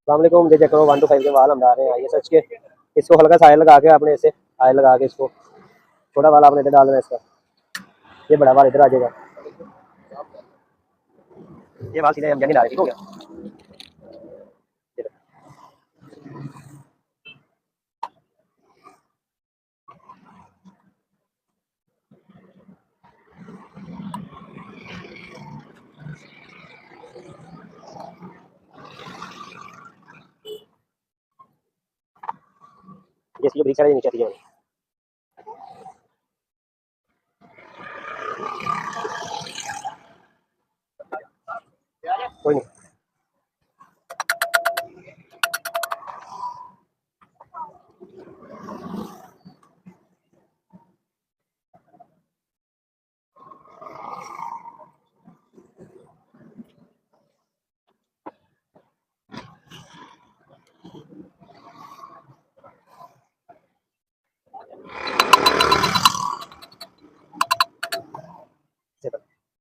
वालेकुम। ये चेक करो 1 to 5 के बाल हम डाल रहे हैं ये सच के। इसको हल्का सा ऑयल लगा के आपने ऐसे ऑयल लगा के इसको छोटा वाला आपने इधर डाल देना है इसका। ये बड़ा वाला इधर आ जाएगा। ये बाल सीधे हम जल्दी डाल रहे, ठीक हो गया। ये लो। ये जो ब्रिक्स है ये नीचे आती है। कोई नहीं।